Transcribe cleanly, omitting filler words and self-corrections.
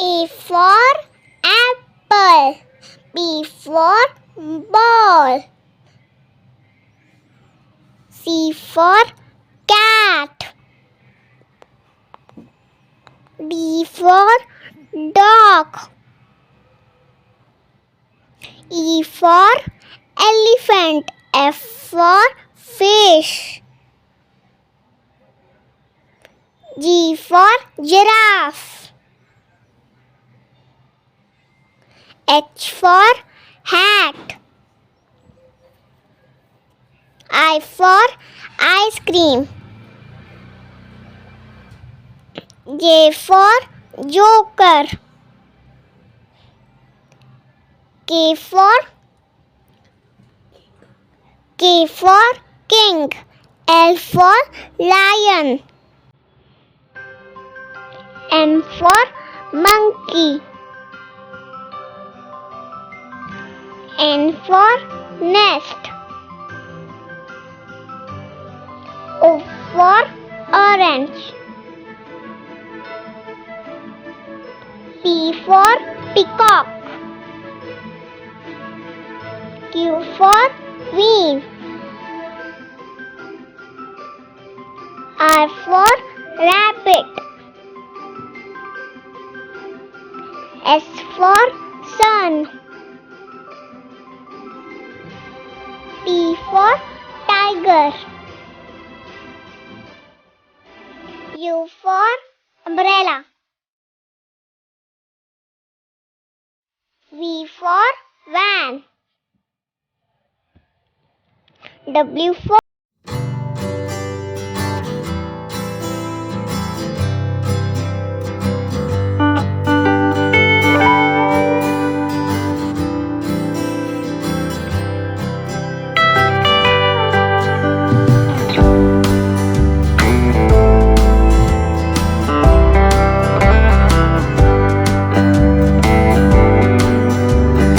A for apple. B for ball. C for cat. D for dog. E for elephant. F for fish. G for giraffe. H for hat. I for ice cream. J for joker. K for king. L for lion. M for monkey. N for nest. O for orange. P for peacock. Q for queen. R for rabbit. S for sun. T for tiger. U for umbrella. V for van. W for